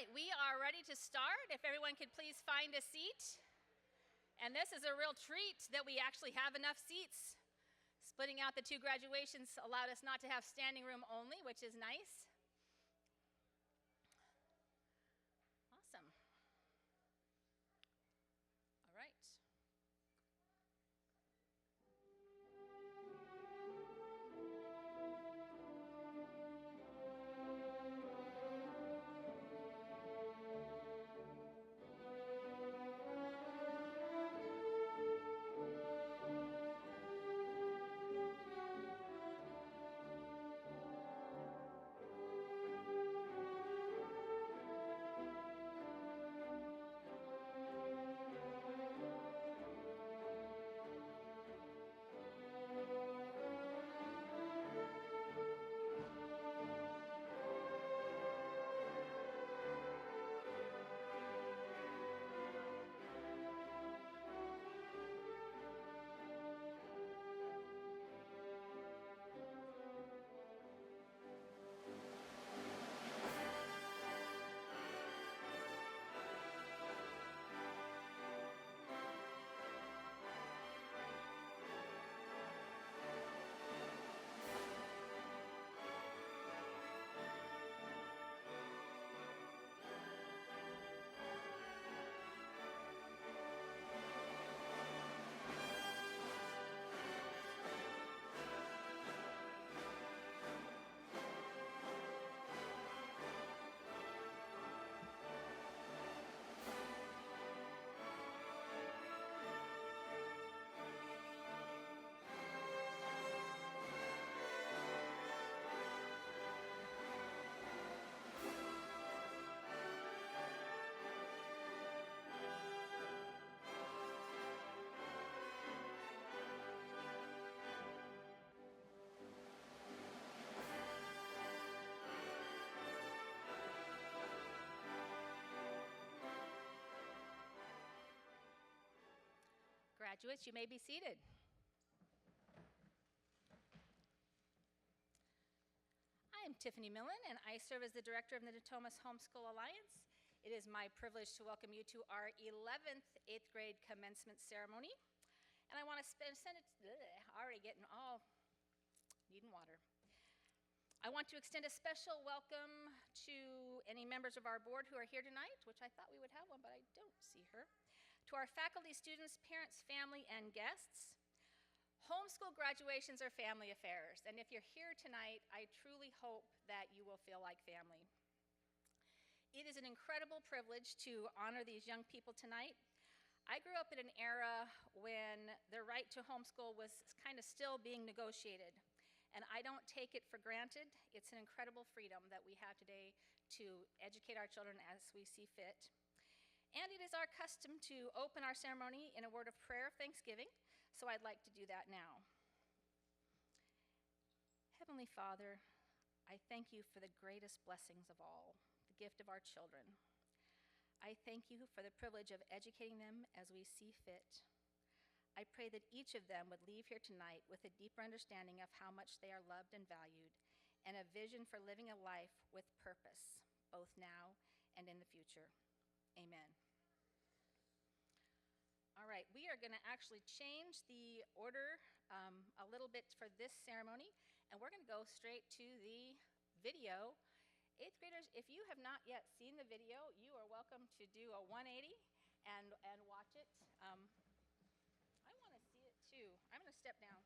right, we are ready to start. If everyone could please find a seat. And this is a real treat that we actually have enough seats. Splitting out the two graduations allowed us not to have standing room only, which is nice. Awesome. All right. Graduates, you may be seated. I am Tiffany Millen, and I serve as the director of the Natomas Homeschool Alliance. It is my privilege to welcome you to our 11th 8th grade commencement ceremony. And I want to already getting all needing water. I want to extend a special welcome to any members of our board who are here tonight, which I thought we would have one, but I don't see her. To our faculty, students, parents, family, and guests. Homeschool graduations are family affairs, and if you're here tonight, I truly hope that you will feel like family. It is an incredible privilege to honor these young people tonight. I grew up in an era when the right to homeschool was kind of still being negotiated. And I don't take it for granted. It's an incredible freedom that we have today to educate our children as we see fit. And it is our custom to open our ceremony in a word of prayer of thanksgiving, so I'd like to do that now. Heavenly Father, I thank you for the greatest blessings of all, the gift of our children. I thank you for the privilege of educating them as we see fit. I pray that each of them would leave here tonight with a deeper understanding of how much they are loved and valued, and a vision for living a life with purpose, both now and in the future. Amen. All right, we are going to actually change the order a little bit for this ceremony, and we're going to go straight to the video. 8th graders, if you have not yet seen the video, you are welcome to do a 180 and watch it. I want to see it too. I'm going to step down.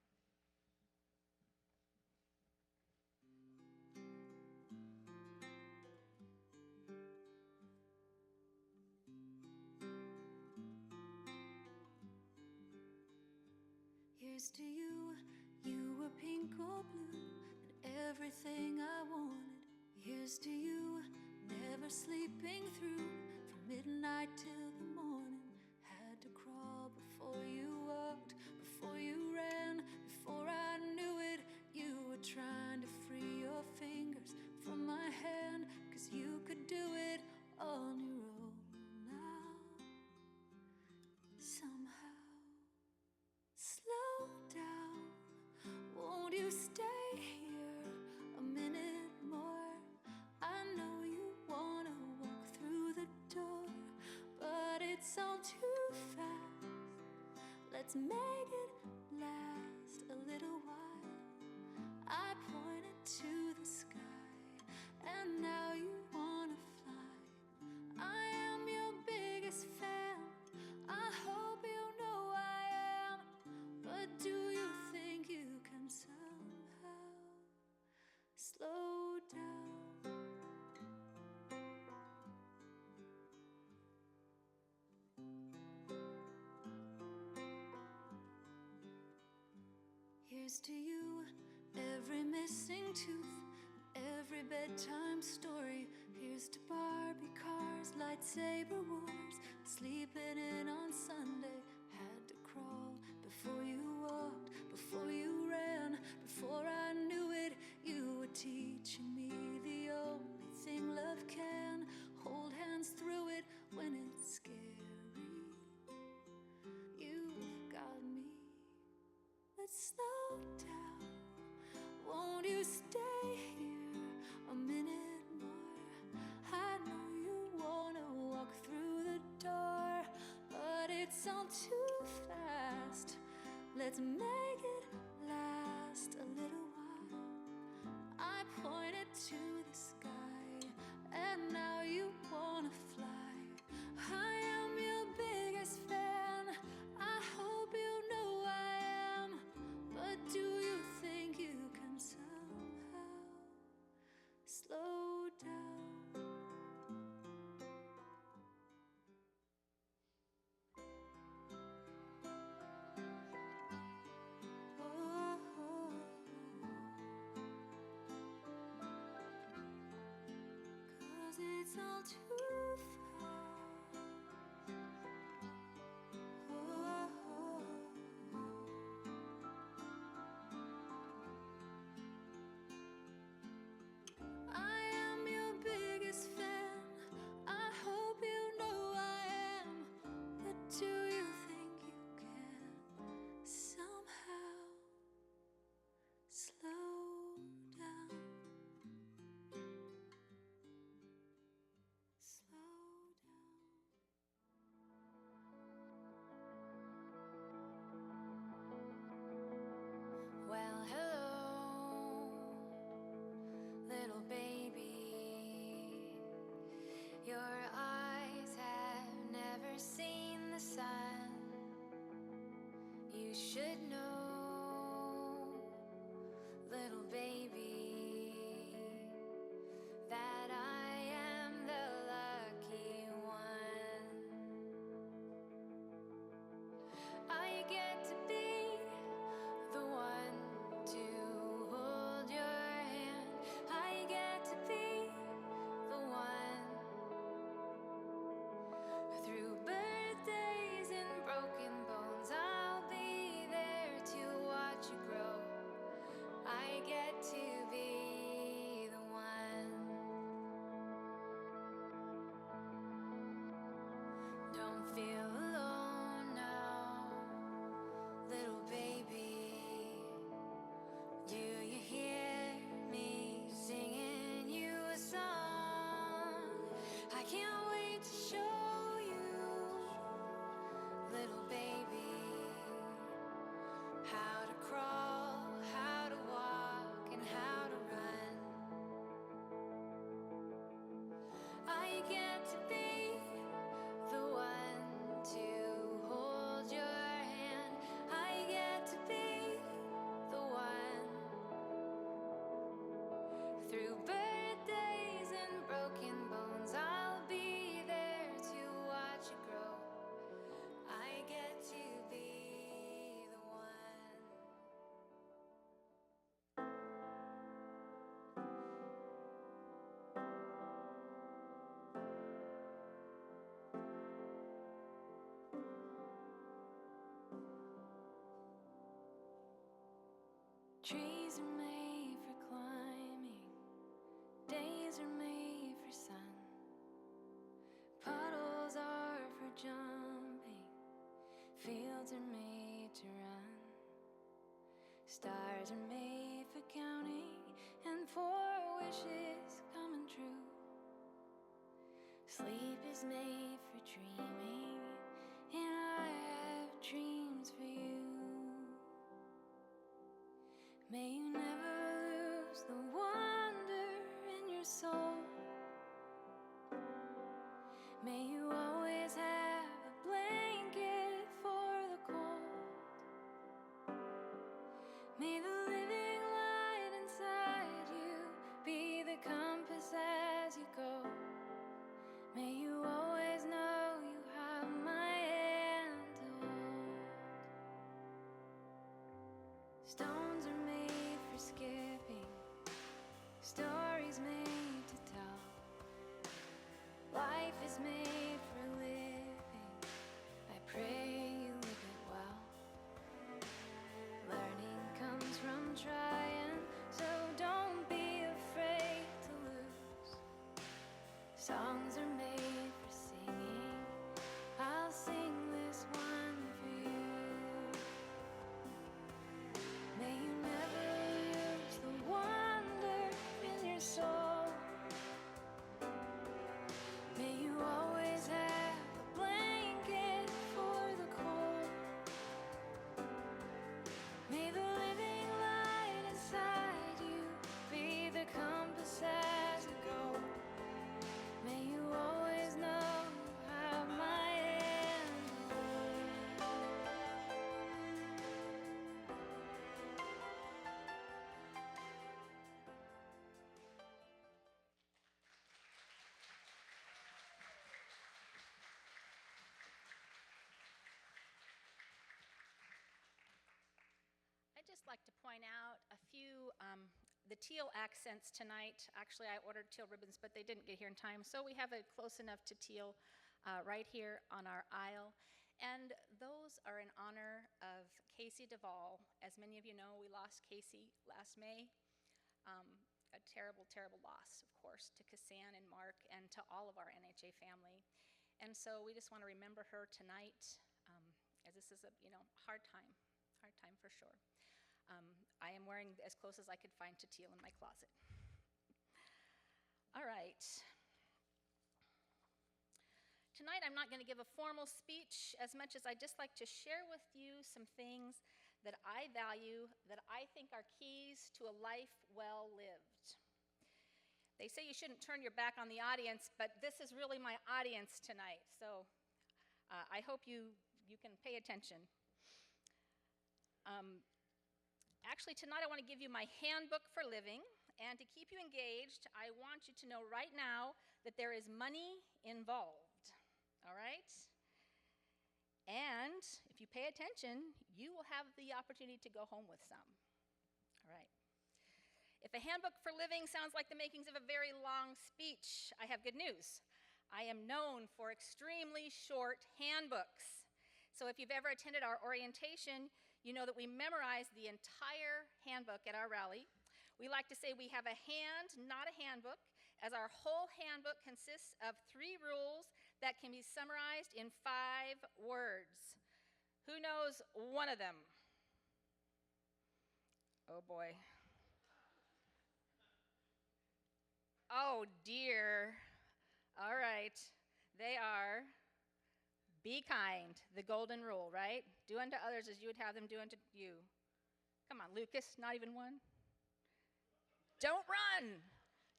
Here's to you, you were pink or blue, and everything I wanted. Here's to you, never sleeping through, from midnight till the morning. Had to crawl before you walked, before you ran, before I knew it. You were trying to free your fingers from my hand, 'cause you could do it on your own now. Somehow. Slow down, won't you stay here a minute more? I know you wanna walk through too fast. Let's make it last a little while. I pointed to the sky, and now you wanna fly. I am your biggest fan. I hope you know I am. But do you think you can somehow slow down? Here's to you, every missing tooth, every bedtime story. Here's to Barbie cars, lightsaber wars, sleeping in on Sunday. Had to crawl before you walked, before you ran, before I knew it. You were teaching me the only thing love can. Hold hands through it when it's scary. You've got me. Let's slow down. Won't you stay here a minute more? I know you wanna walk through the door, but it's all too fast. Let's make it last a little while. I pointed to the sky, and now you wanna fly. I am your biggest fan. I hope you know I am. But do you think you can somehow slow down? Oh, 'cause it's all too fast. Oh, I am your biggest fan. I hope you know I am. But do you think you can somehow slow down? Slow down. Well, hello, little baby. Your eyes have never seen the sun. You should know, little baby, that I am the lucky one. I get to be the one to hold your hand. I get to be the one. Through birthdays and broken bones, I'll be there to watch you grow. I get to be the one. Don't feel alone now, little baby. Do you hear me singing you a song? I can't wait to show you, little baby, how to crawl, how to walk, and how to run. I get to be the one to hold your hand. I get to be the one. Through birthdays and broken bones, I'll be there to watch you grow. I get to be the one. Trees are made for climbing, days are made for sun, puddles are for jumping, fields are made to run, stars are made for counting, and for wishes coming true. Sleep is made for dreaming, like to point out a few, the teal accents tonight. Actually, I ordered teal ribbons, but they didn't get here in time, so we have it close enough to teal right here on our aisle. And those are in honor of Casey Duvall. As many of you know, we lost Casey last May. A terrible, terrible loss, of course, to Kassan and Mark and to all of our NHA family. And so we just want to remember her tonight, as this is a hard time for sure. I am wearing as close as I could find to teal in my closet. All right. Tonight I'm not going to give a formal speech as much as I'd just like to share with you some things that I value, that I think are keys to a life well lived. They say you shouldn't turn your back on the audience, but this is really my audience tonight, so I hope you can pay attention. Actually, tonight I want to give you my handbook for living, and to keep you engaged, I want you to know right now that there is money involved, all right? And if you pay attention, you will have the opportunity to go home with some, all right? If a handbook for living sounds like the makings of a very long speech, I have good news. I am known for extremely short handbooks. So if you've ever attended our orientation, you know that we memorize the entire handbook at our rally. We like to say we have a hand, not a handbook, as our whole handbook consists of 3 rules that can be summarized in 5 words. Who knows one of them? Oh boy. Oh dear. All right. They are: be kind, the golden rule, right? Do unto others as you would have them do unto you. Come on, Lucas, not even one? Don't run.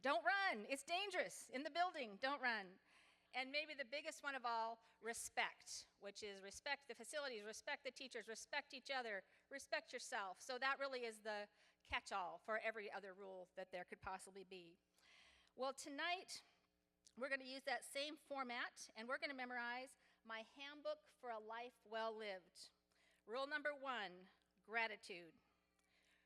Don't run. It's dangerous in the building. Don't run. And maybe the biggest one of all, respect, which is respect the facilities, respect the teachers, respect each other, respect yourself. So that really is the catch-all for every other rule that there could possibly be. Well, tonight, we're going to use that same format, and we're going to memorize my handbook for a life well lived. Rule number 1, gratitude.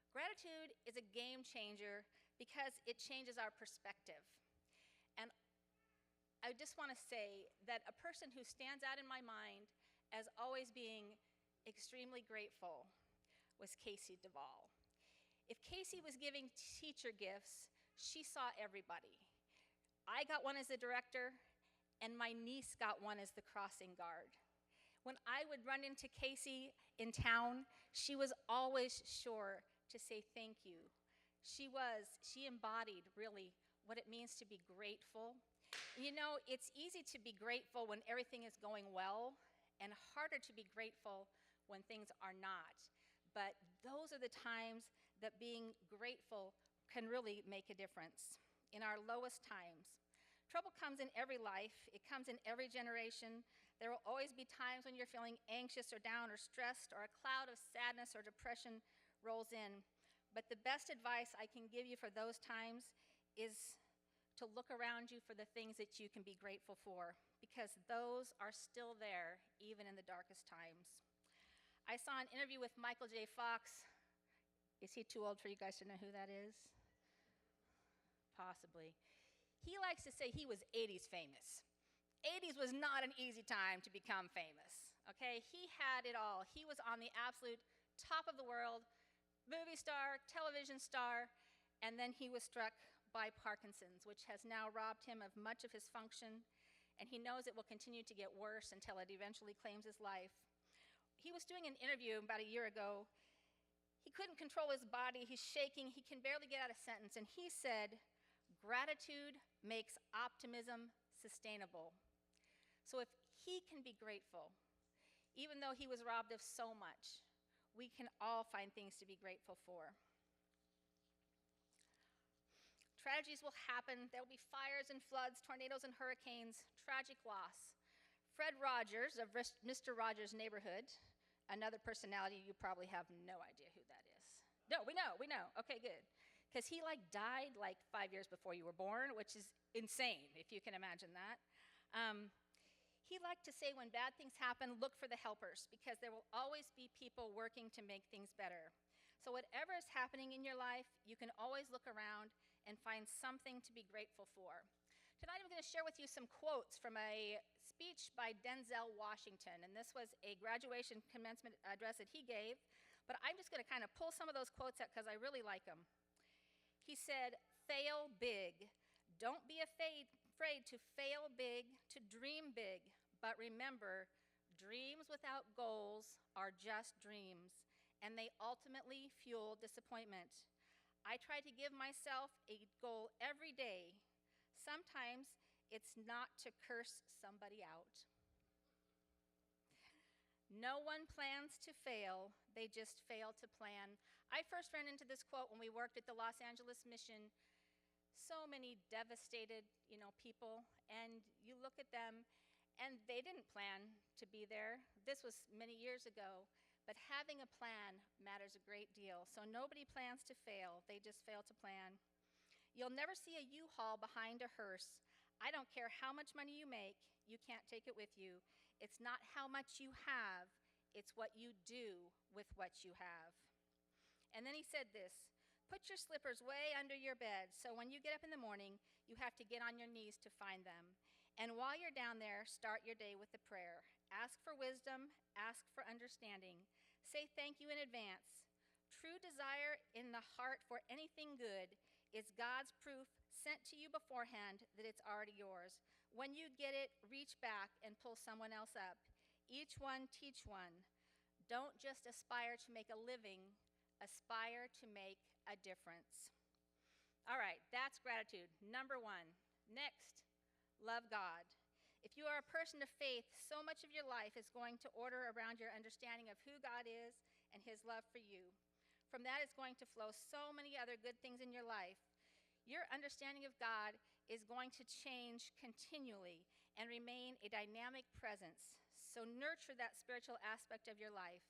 Gratitude is a game changer because it changes our perspective. And I just want to say that a person who stands out in my mind as always being extremely grateful was Casey Duvall. If Casey was giving teacher gifts, she saw everybody. I got one as the director, and my niece got one as the crossing guard. When I would run into Casey in town, she was always sure to say thank you. She embodied really what it means to be grateful. You know, it's easy to be grateful when everything is going well, and harder to be grateful when things are not. But those are the times that being grateful can really make a difference. In our lowest times, trouble comes in every life. It comes in every generation. There will always be times when you're feeling anxious or down or stressed, or a cloud of sadness or depression rolls in. But the best advice I can give you for those times is to look around you for the things that you can be grateful for, because those are still there even in the darkest times. I saw an interview with Michael J. Fox. Is he too old for you guys to know who that is? Possibly. He likes to say he was 80s famous. 80s was not an easy time to become famous, okay? He had it all. He was on the absolute top of the world, movie star, television star, and then he was struck by Parkinson's, which has now robbed him of much of his function, and he knows it will continue to get worse until it eventually claims his life. He was doing an interview about a year ago. He couldn't control his body. He's shaking. He can barely get out a sentence, and he said, "Gratitude makes optimism sustainable." So if he can be grateful, even though he was robbed of so much, we can all find things to be grateful for. Tragedies will happen. There will be fires and floods, tornadoes and hurricanes, tragic loss. Fred Rogers of Mr. Rogers' Neighborhood, another personality you probably have no idea who that is. No, we know. Okay, good. Because he died 5 years before you were born, which is insane, if you can imagine that. He liked to say when bad things happen, look for the helpers, because there will always be people working to make things better. So whatever is happening in your life, you can always look around and find something to be grateful for. Tonight I'm going to share with you some quotes from a speech by Denzel Washington, and this was a graduation commencement address that he gave, but I'm just going to kind of pull some of those quotes out because I really like them. He said, "Fail big. Don't be afraid to fail big, to dream big, but remember, dreams without goals are just dreams, and they ultimately fuel disappointment. I try to give myself a goal every day. Sometimes it's not to curse somebody out. No one plans to fail, they just fail to plan." I first ran into this quote when we worked at the Los Angeles Mission. So many devastated, people, and you look at them, and they didn't plan to be there. This was many years ago, but having a plan matters a great deal. So nobody plans to fail, they just fail to plan. You'll never see a U-Haul behind a hearse. I don't care how much money you make, you can't take it with you. It's not how much you have, it's what you do with what you have. And then he said this, "Put your slippers way under your bed, so when you get up in the morning, you have to get on your knees to find them. And while you're down there, start your day with a prayer. Ask for wisdom, ask for understanding. Say thank you in advance. True desire in the heart for anything good is God's proof sent to you beforehand that it's already yours. When you get it, reach back and pull someone else up. Each one teach one. Don't just aspire to make a living, aspire to make a difference." All right, that's gratitude. Number one. Next, love God. If you are a person of faith, so much of your life is going to order around your understanding of who God is and his love for you. From that is going to flow so many other good things in your life. Your understanding of God is going to change continually and remain a dynamic presence. So nurture that spiritual aspect of your life.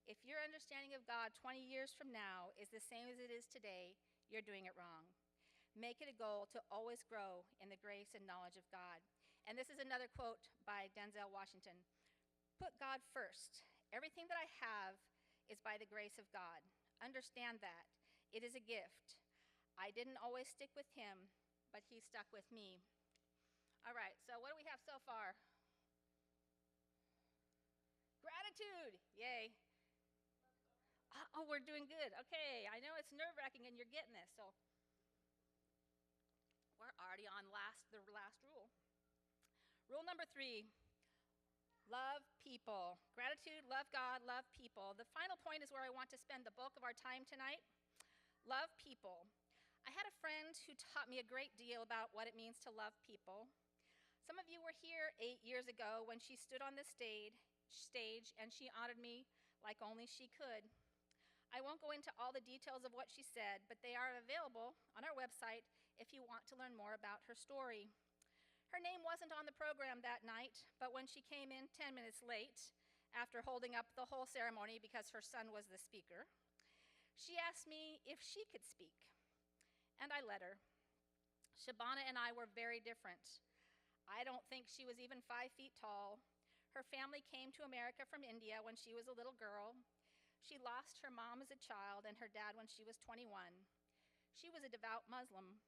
If your understanding of God 20 years from now is the same as it is today, you're doing it wrong. Make it a goal to always grow in the grace and knowledge of God. And this is another quote by Denzel Washington. "Put God first. Everything that I have is by the grace of God. Understand that. It is a gift. I didn't always stick with him, but he stuck with me." All right, so what do we have so far? Gratitude. Yay. Oh, we're doing good. Okay, I know it's nerve-wracking and you're getting this, so we're already on the last rule. Rule number 3, love people. Gratitude, love God, love people. The final point is where I want to spend the bulk of our time tonight. Love people. I had a friend who taught me a great deal about what it means to love people. Some of you were here 8 years ago when she stood on this stage and she honored me like only she could. I won't go into all the details of what she said, but they are available on our website if you want to learn more about her story. Her name wasn't on the program that night, but when she came in 10 minutes late, after holding up the whole ceremony because her son was the speaker, she asked me if she could speak, and I let her. Shabana and I were very different. I don't think she was even 5 feet tall. Her family came to America from India when she was a little girl. She lost her mom as a child and her dad when she was 21. She was a devout Muslim.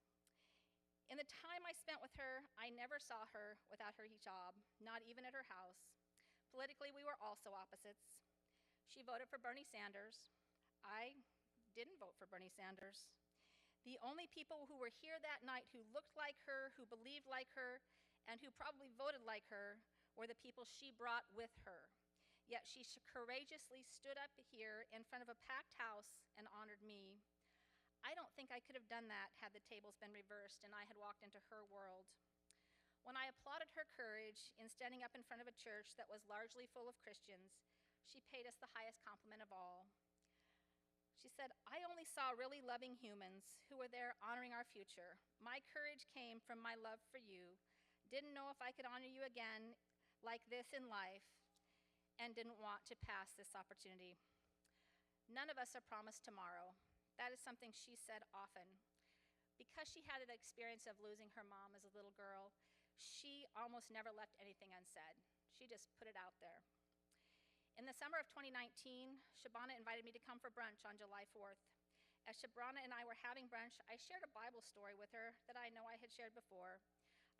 In the time I spent with her, I never saw her without her hijab, not even at her house. Politically, we were also opposites. She voted for Bernie Sanders. I didn't vote for Bernie Sanders. The only people who were here that night who looked like her, who believed like her, and who probably voted like her were the people she brought with her. Yet she courageously stood up here in front of a packed house and honored me. I don't think I could have done that had the tables been reversed and I had walked into her world. When I applauded her courage in standing up in front of a church that was largely full of Christians, she paid us the highest compliment of all. She said, "I only saw really loving humans who were there honoring our future. My courage came from my love for you. Didn't know if I could honor you again like this in life, and didn't want to pass this opportunity." None of us are promised tomorrow. That is something she said often. Because she had an experience of losing her mom as a little girl, she almost never left anything unsaid. She just put it out there. In the summer of 2019, Shabana invited me to come for brunch on July 4th. As Shabana and I were having brunch, I shared a Bible story with her that I know I had shared before.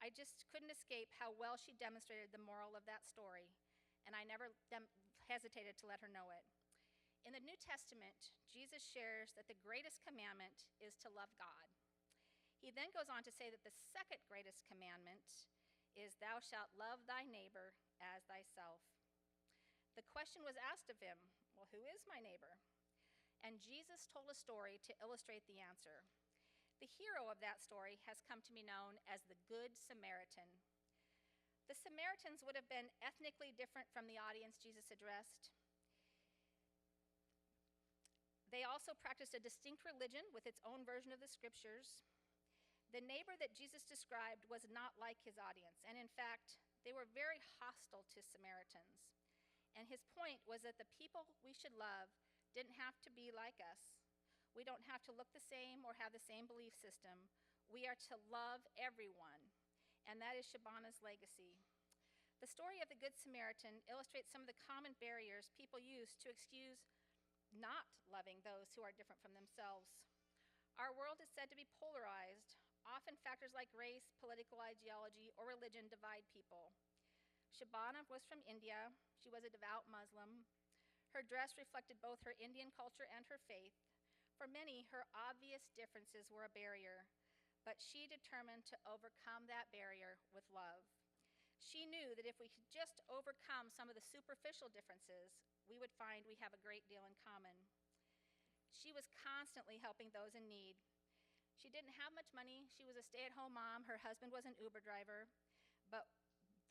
I just couldn't escape how well she demonstrated the moral of that story, and I never hesitated to let her know it. In the New Testament, Jesus shares that the greatest commandment is to love God. He then goes on to say that the second greatest commandment is, "Thou shalt love thy neighbor as thyself." The question was asked of him, well, who is my neighbor? And Jesus told a story to illustrate the answer. The hero of that story has come to be known as the Good Samaritan. The Samaritans would have been ethnically different from the audience Jesus addressed. They also practiced a distinct religion with its own version of the scriptures. The neighbor that Jesus described was not like his audience, and in fact, they were very hostile to Samaritans. And his point was that the people we should love didn't have to be like us. We don't have to look the same or have the same belief system. We are to love everyone, and that is Shabana's legacy. The story of the Good Samaritan illustrates some of the common barriers people use to excuse not loving those who are different from themselves. Our world is said to be polarized. Often factors like race, political ideology, or religion divide people. Shabana was from India. She was a devout Muslim. Her dress reflected both her Indian culture and her faith. For many, her obvious differences were a barrier, but she determined to overcome that barrier with love. She knew that if we could just overcome some of the superficial differences, we would find we have a great deal in common. She was constantly helping those in need. She didn't have much money. She was a stay-at-home mom. Her husband was an Uber driver, but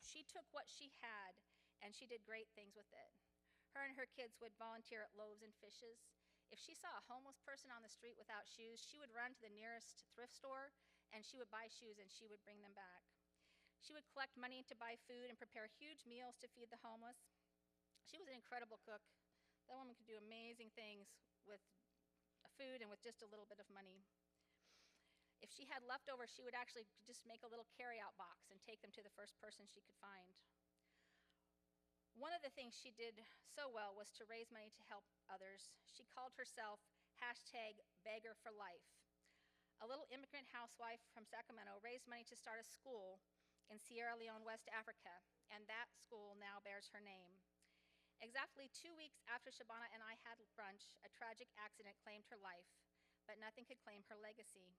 she took what she had and she did great things with it. Her and her kids would volunteer at Loaves and Fishes. If she saw a homeless person on the street without shoes, she would run to the nearest thrift store and she would buy shoes and she would bring them back. She would collect money to buy food and prepare huge meals to feed the homeless. She was an incredible cook. That woman could do amazing things with food and with just a little bit of money. If she had leftovers, she would actually just make a little carry-out box and take them to the first person she could find. One of the things she did so well was to raise money to help others. She called herself #beggar for life. A little immigrant housewife from Sacramento raised money to start a school in Sierra Leone, West Africa, and that school now bears her name. Exactly 2 weeks after Shabana and I had brunch, a tragic accident claimed her life, but nothing could claim her legacy.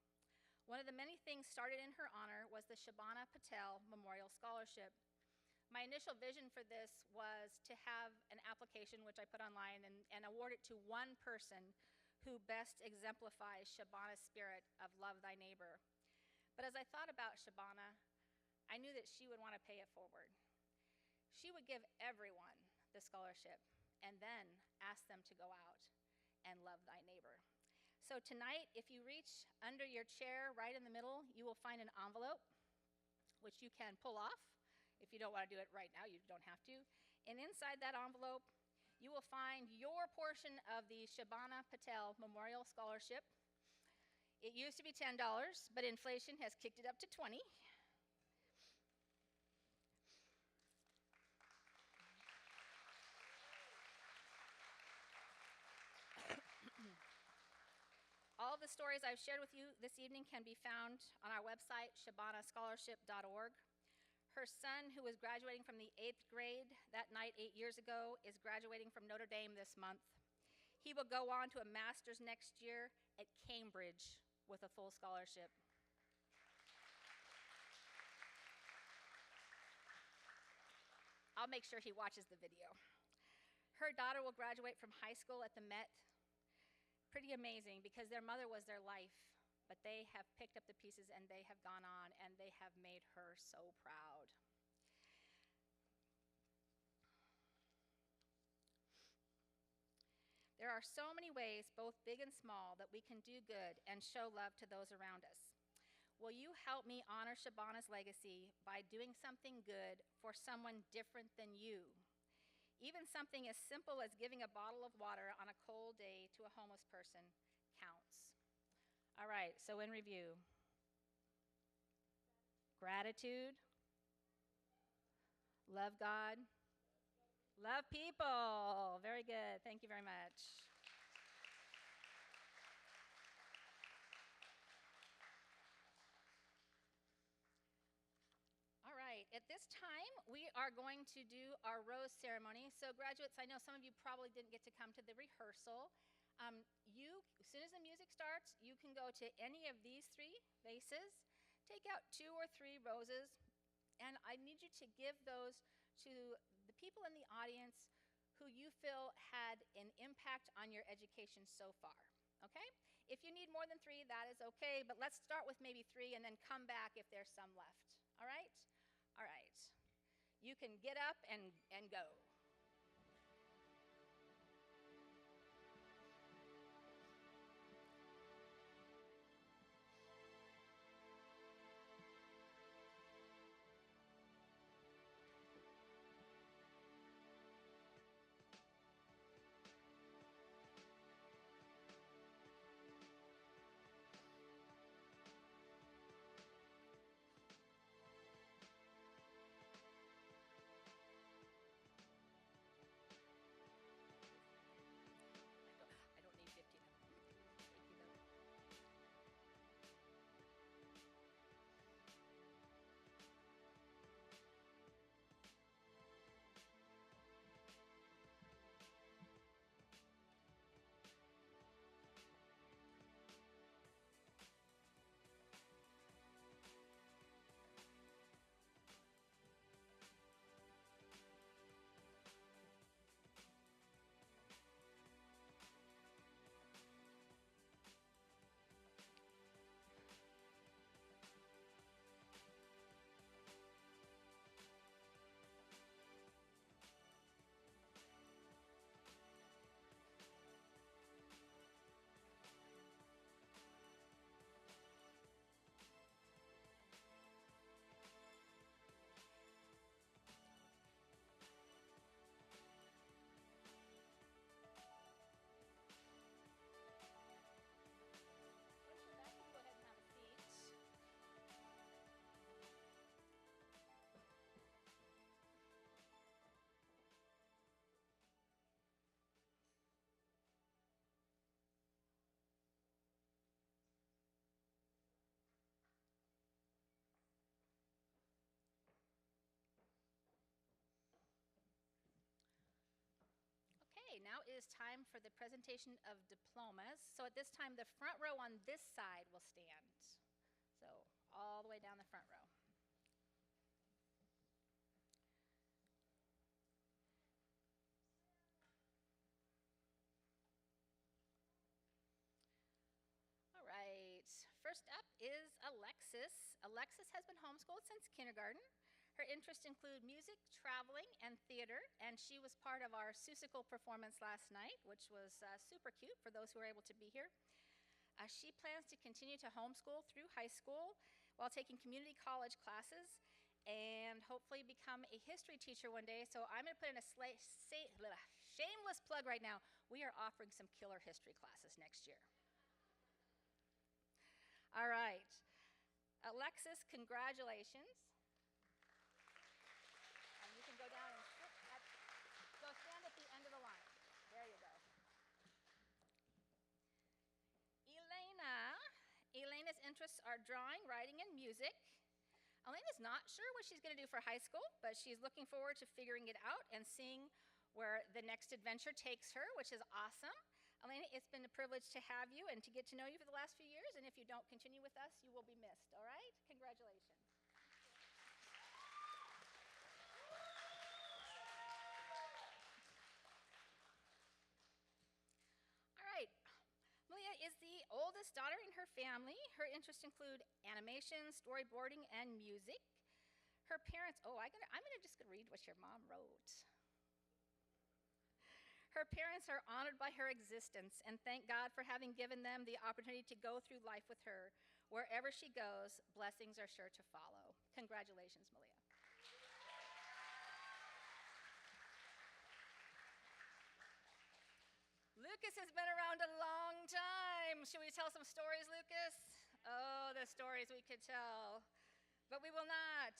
One of the many things started in her honor was the Shabana Patel Memorial Scholarship. My initial vision for this was to have an application, which I put online, and award it to one person who best exemplifies Shabana's spirit of love thy neighbor. But as I thought about Shabana, I knew that she would want to pay it forward. She would give everyone the scholarship and then ask them to go out and love thy neighbor. So tonight, if you reach under your chair right in the middle, you will find an envelope, which you can pull off. If you don't want to do it right now, you don't have to. And inside that envelope, you will find your portion of the Shabana Patel Memorial Scholarship. It used to be $10, but inflation has kicked it up to $20. All of the stories I've shared with you this evening can be found on our website, shabanascholarship.org. Her son, who was graduating from the 8th grade that night 8 years ago, is graduating from Notre Dame this month. He will go on to a master's next year at Cambridge with a full scholarship. I'll make sure he watches the video. Her daughter will graduate from high school at the Met. Pretty amazing, because their mother was their life, but they have picked up the pieces and they have gone on and they have made her so proud. There are so many ways, both big and small, that we can do good and show love to those around us. Will you help me honor Shabana's legacy by doing something good for someone different than you? Even something as simple as giving a bottle of water on a cold day to a homeless person counts. All right, so in review, gratitude, love God, Love people. Very good. Thank you very much. All right, at this time, we are going to do our rose ceremony. So graduates, I know some of you probably didn't get to come to the rehearsal. As soon as the music starts, you can go to any of these three vases, take out 2 or 3 roses, and I need you to give those to the people in the audience who you feel had an impact on your education so far, okay? If you need more than 3, that is okay, but let's start with maybe 3 and then come back if there's some left, all right? All right. You can get up and go. I don't need 15 of them. Thank you, though. Once you're back, you can go ahead and have a seat. Okay, now it is time for the presentation of diplomas. So at this time, the front row on this side will stand. So all the way down the front row. All right, first up is Alexis. Alexis has been homeschooled since kindergarten. Her interests include music, traveling, and theater, and she was part of our Susical performance last night, which was super cute for those who were able to be here. She plans to continue to homeschool through high school while taking community college classes and hopefully become a history teacher one day. So I'm going to put in a shameless plug right now. We are offering some killer history classes next year. All right. Alexis, congratulations. And you can go down and go stand at the end of the line. There you go. Elena's interests are drawing, writing, and music. Elena's not sure what she's going to do for high school, but she's looking forward to figuring it out and seeing where the next adventure takes her, which is awesome. Elena, it's been a privilege to have you and to get to know you for the last few years, and if you don't continue with us, you will be missed, all right? Congratulations. All right. Malia is the oldest daughter in her family. Her interests include animation, storyboarding, and music. Her parents, just gonna read what your mom wrote. Her parents are honored by her existence and thank God for having given them the opportunity to go through life with her. Wherever she goes, blessings are sure to follow. Congratulations, Malia. Lucas has been around a long time. Should we tell some stories, Lucas? Oh, the stories we could tell. But we will not.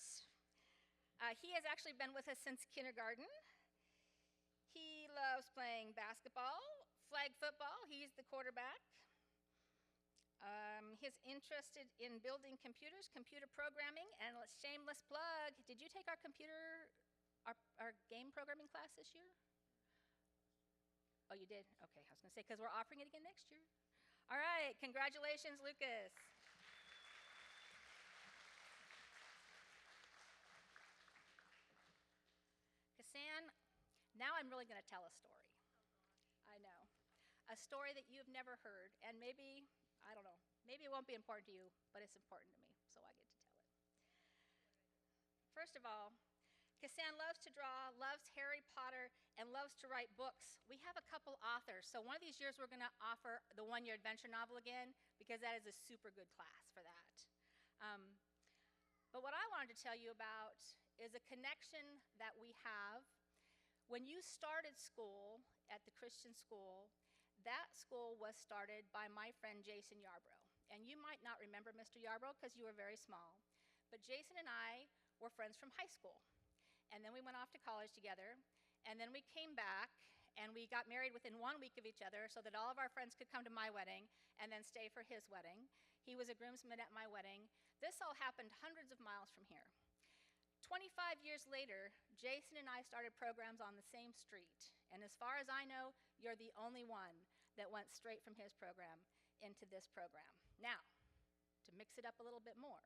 He has actually been with us since kindergarten. loves playing basketball, flag football. He's the quarterback. He's interested in building computers, computer programming, and a shameless plug. Did you take our game programming class this year? Oh, you did? Okay, I was going to say, because we're offering it again next year. All right, congratulations, Lucas. Kassan, now I'm really going to tell a story. I know. A story that you've never heard, and maybe, I don't know, maybe it won't be important to you, but it's important to me, so I get to tell it. First of all, Kassan loves to draw, loves Harry Potter, and loves to write books. We have a couple authors, so one of these years we're going to offer the one-year adventure novel again, because that is a super good class for that. But what I wanted to tell you about is a connection that we have. When you started school at the Christian school, that school was started by my friend Jason Yarbrough. And you might not remember Mr. Yarbrough because you were very small, but Jason and I were friends from high school. And then we went off to college together, and then we came back, and we got married within 1 week of each other so that all of our friends could come to my wedding and then stay for his wedding. He was a groomsman at my wedding. This all happened hundreds of miles from here. 25 years later, Jason and I started programs on the same street, and as far as I know, you're the only one that went straight from his program into this program. Now, to mix it up a little bit more,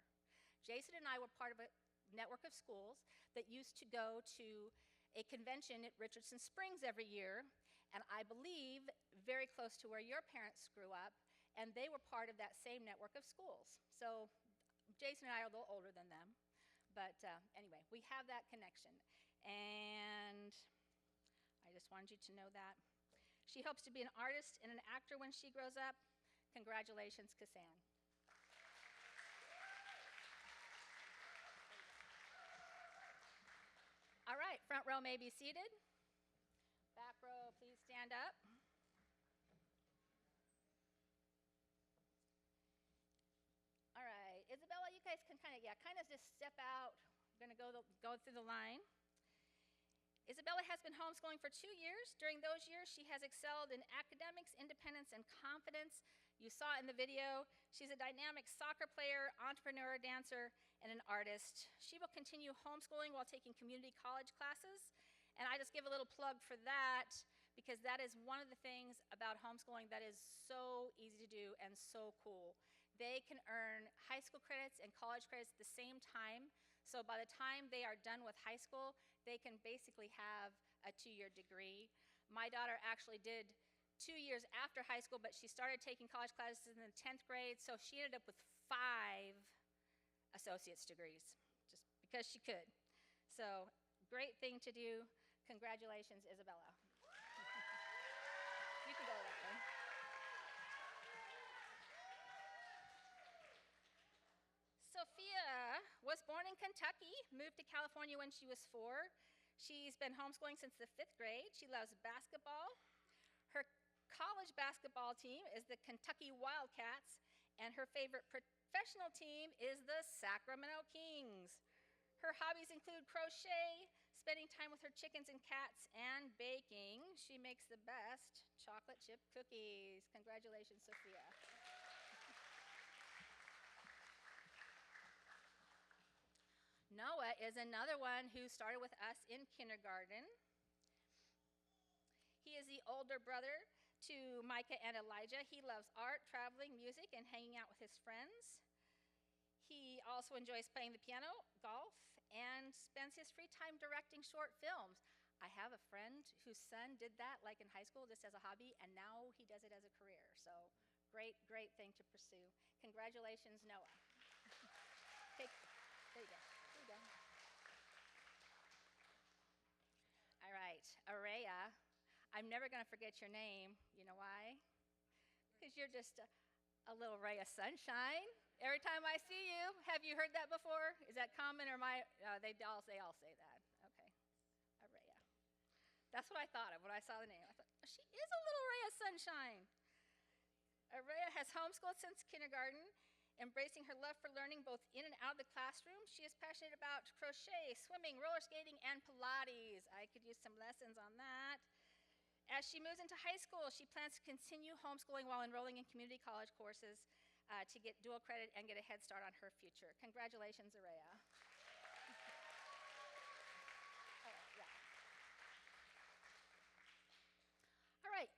Jason and I were part of a network of schools that used to go to a convention at Richardson Springs every year, and I believe very close to where your parents grew up, and they were part of that same network of schools. So Jason and I are a little older than them, but anyway, we have that connection, and I just wanted you to know that. She hopes to be an artist and an actor when she grows up. Congratulations, Kassan. All right, front row may be seated. Back row, please stand up. All right, Isabella, you guys can kind of just step out. We're going to go through the line. Isabella has been homeschooling for 2 years. During those years, she has excelled in academics, independence, and confidence. You saw in the video, she's a dynamic soccer player, entrepreneur, dancer, and an artist. She will continue homeschooling while taking community college classes. And I just give a little plug for that because that is one of the things about homeschooling that is so easy to do and so cool. They can earn high school credits and college credits at the same time. So by the time they are done with high school, they can basically have a 2-year degree. My daughter actually did 2 years after high school, but she started taking college classes in the 10th grade, so she ended up with 5 associate's degrees, just because she could. So, great thing to do. Congratulations, Isabella. You can go that way. Sophia was born in Kentucky, moved to California when she was 4. She's been homeschooling since the 5th grade. She loves basketball. Her college basketball team is the Kentucky Wildcats, and her favorite professional team is the Sacramento Kings. Her hobbies include crochet, spending time with her chickens and cats, and baking. She makes the best chocolate chip cookies. Congratulations, Sophia. Noah is another one who started with us in kindergarten. He is the older brother to Micah and Elijah. He loves art, traveling, music, and hanging out with his friends. He also enjoys playing the piano, golf, and spends his free time directing short films. I have a friend whose son did that like in high school just as a hobby, and now he does it as a career. So great, great thing to pursue. Congratulations, Noah. There you go. All right, Araya, I'm never going to forget your name. You know why? Because you're just a little ray of sunshine. Every time I see you, have you heard that before? Is that common or they all say that. Okay, Araya. That's what I thought of when I saw the name. I thought, she is a little ray of sunshine. Araya has homeschooled since kindergarten, embracing her love for learning both in and out of the classroom. She is passionate about crochet, swimming, roller skating, and Pilates. I could use some lessons on that. As she moves into high school, she plans to continue homeschooling while enrolling in community college courses to get dual credit and get a head start on her future. Congratulations, Araya. All right,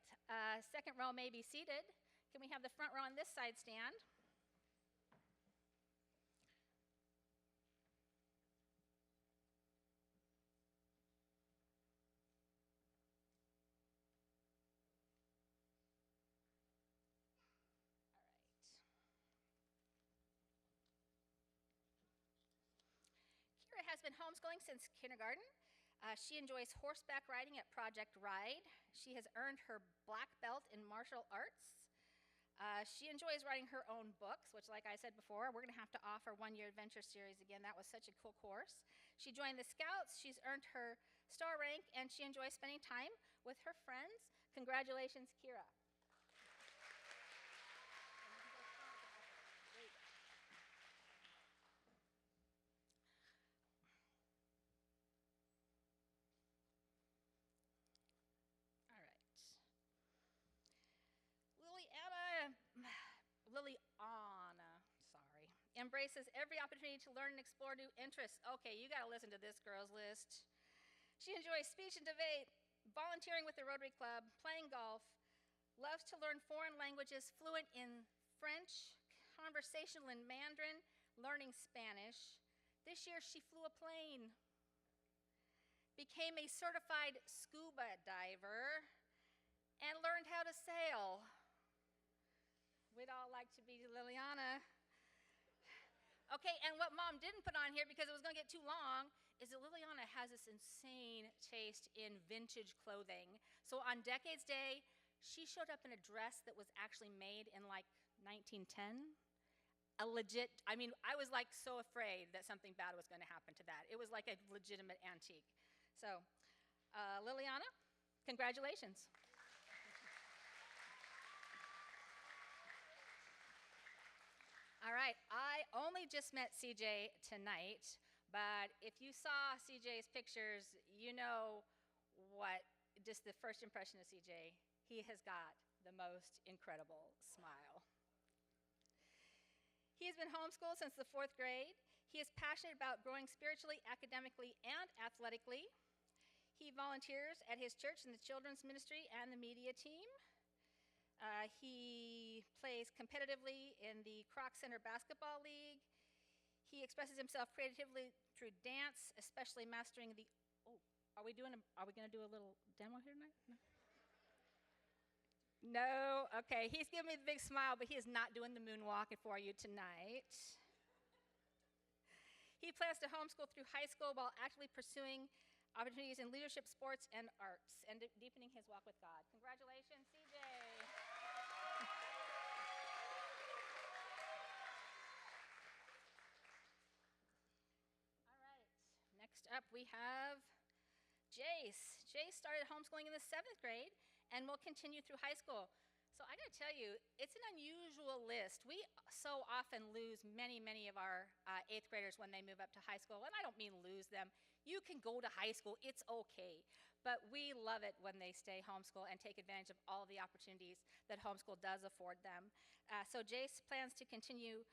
second row may be seated. Can we have the front row on this side stand? Kira has been homeschooling since kindergarten. She enjoys horseback riding at Project Ride. She has earned her black belt in martial arts. She enjoys writing her own books, which, like I said before, we're going to have to offer one-year adventure series again. That was such a cool course. She joined the Scouts. She's earned her star rank, and she enjoys spending time with her friends. Congratulations, Kira. Liliana, embraces every opportunity to learn and explore new interests. Okay, you got to listen to this girl's list. She enjoys speech and debate, volunteering with the Rotary Club, playing golf, loves to learn foreign languages, fluent in French, conversational in Mandarin, learning Spanish. This year she flew a plane, became a certified scuba diver, and learned how to sail. We'd all like to be Liliana. Okay, and what Mom didn't put on here because it was going to get too long is that Liliana has this insane taste in vintage clothing. So on Decades Day, she showed up in a dress that was actually made in like 1910. A legit, I mean, I was like so afraid that something bad was going to happen to that. It was like a legitimate antique. So, Liliana, congratulations. All right, I only just met CJ tonight, but if you saw CJ's pictures, you know what, just the first impression of CJ, he has got the most incredible smile. He has been homeschooled since the 4th grade. He is passionate about growing spiritually, academically, and athletically. He volunteers at his church in the children's ministry and the media team. He plays competitively in the Croc Center Basketball League. He expresses himself creatively through dance, especially mastering the, are we going to do a little demo here tonight? No? Okay, he's giving me the big smile, but he is not doing the moonwalk for you tonight. He plans to homeschool through high school while actively pursuing opportunities in leadership, sports, and arts, and deepening his walk with God. Congratulations, CJ. All right, next up we have Jace. Jace started homeschooling in the 7th grade and will continue through high school. So I gotta tell you, it's an unusual list. We so often lose many of our 8th graders when they move up to high school, and I don't mean lose them. You can go to high school, it's okay. But we love it when they stay homeschool and take advantage of all the opportunities that homeschool does afford them. So Jace plans to continue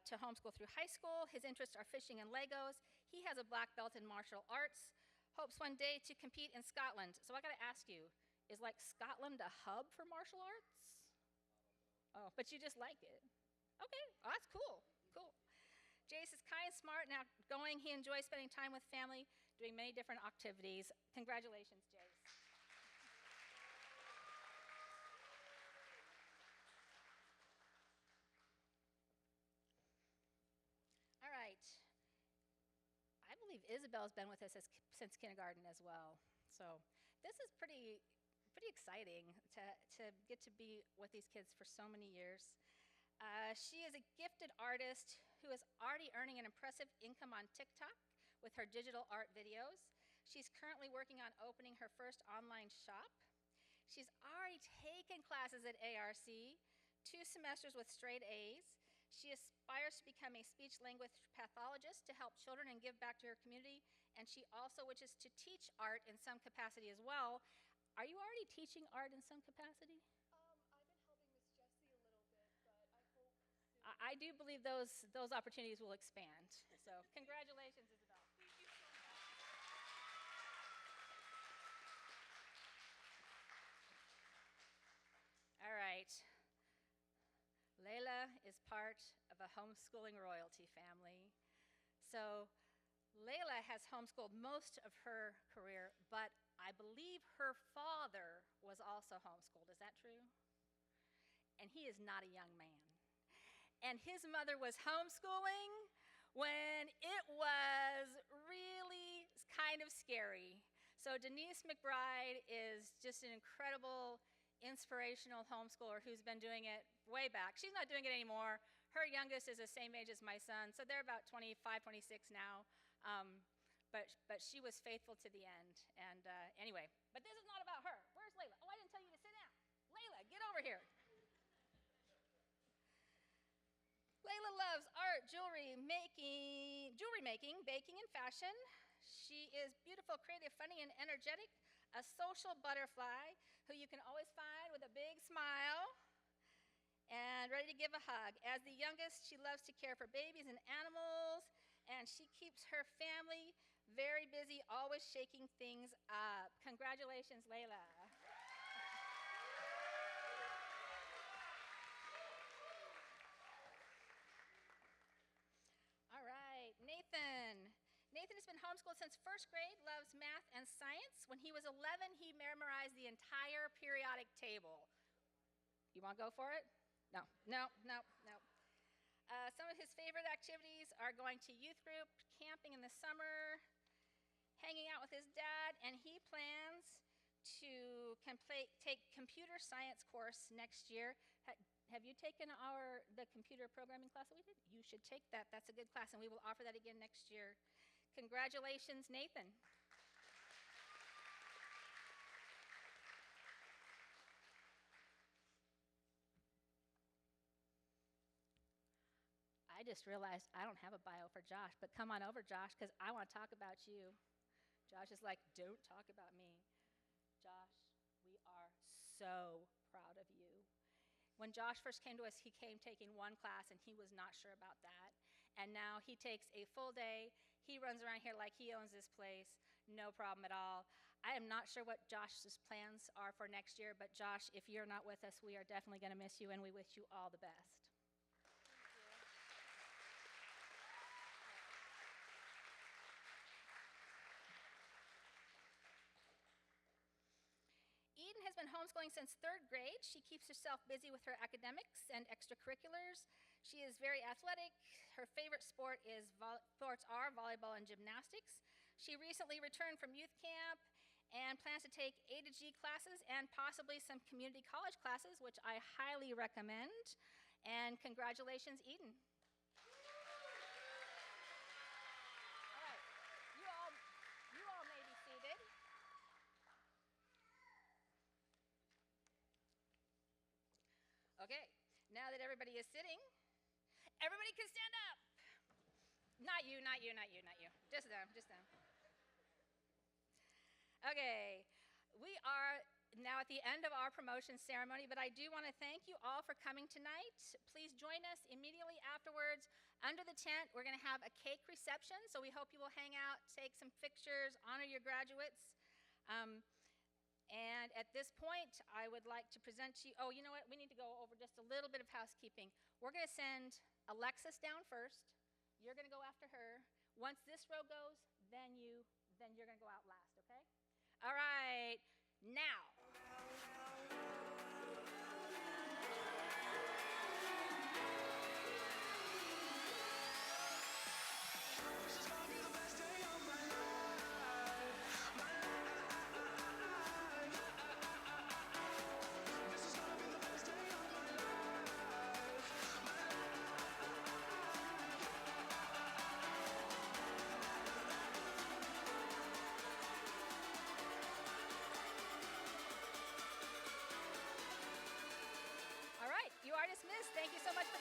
to homeschool through high school. His interests are fishing and Legos. He has a black belt in martial arts. Hopes one day to compete in Scotland. So I gotta ask you, is like Scotland a hub for martial arts? Oh, but you just like it. Okay, oh, that's cool, cool. Jace is kind, smart, and outgoing. He enjoys spending time with family, doing many different activities. Congratulations, Jace. All right. I believe Isabel's been with us since kindergarten as well. So this is pretty exciting to get to be with these kids for so many years. She is a gifted artist who is already earning an impressive income on TikTok with her digital art videos. She's currently working on opening her first online shop. She's already taken classes at ARC, 2 semesters with straight A's. She aspires to become a speech language pathologist to help children and give back to her community, and she also wishes to teach art in some capacity as well. Are you already currently teaching art in some capacity? I've been helping Miss Jessie a little bit, but I hope soon. I do believe those opportunities will expand. So congratulations, Isabel. Thank you so much. All right. Layla is part of a homeschooling royalty family. So Layla has homeschooled most of her career, but I believe her father was also homeschooled. Is that true? And he is not a young man. And his mother was homeschooling when it was really kind of scary. So Denise McBride is just an incredible, inspirational homeschooler who's been doing it way back. She's not doing it anymore. Her youngest is the same age as my son, so they're about 25, 26 now. But she was faithful to the end. And anyway, but this is not about her. Where's Layla? Oh, I didn't tell you to sit down. Layla, get over here. Layla loves art, jewelry making, baking, and fashion. She is beautiful, creative, funny, and energetic, a social butterfly who you can always find with a big smile and ready to give a hug. As the youngest, she loves to care for babies and animals, and she keeps her family very busy, always shaking things up. Congratulations, Layla. All right, Nathan. Nathan has been homeschooled since first grade, loves math and science. When he was 11, he memorized the entire periodic table. You want to go for it? No. Some of his favorite activities are going to youth group, camping in the summer, hanging out with his dad, and he plans to take computer science course next year. Have you taken the computer programming class that we did? You should take that. That's a good class, and we will offer that again next year. Congratulations, Nathan. I just realized I don't have a bio for Josh, but come on over, Josh, because I want to talk about you. Josh is like, don't talk about me. Josh, we are so proud of you. When Josh first came to us, he came taking one class, and he was not sure about that. And now he takes a full day. He runs around here like he owns this place, no problem at all. I am not sure what Josh's plans are for next year, but Josh, if you're not with us, we are definitely going to miss you, and we wish you all the best. Eden has been homeschooling since third grade. She keeps herself busy with her academics and extracurriculars. She is very athletic. Her favorite sports are volleyball and gymnastics. She recently returned from youth camp and plans to take A to G classes and possibly some community college classes, which I highly recommend. And congratulations, Eden. All right, you all may be seated. Okay, now that everybody is sitting, everybody can stand up. Not you. Just them. Okay, we are now at the end of our promotion ceremony, but I do want to thank you all for coming tonight. Please join us immediately afterwards under the tent. We're going to have a cake reception, so we hope you will hang out, take some pictures, honor your graduates. And at this point, I would like to present to you, oh, you know what? We need to go over just a little bit of housekeeping. We're going to send Alexis down first. You're going to go after her. Once this row goes, then you're going to go out last, okay? All right, now. You are dismissed. Thank you so much for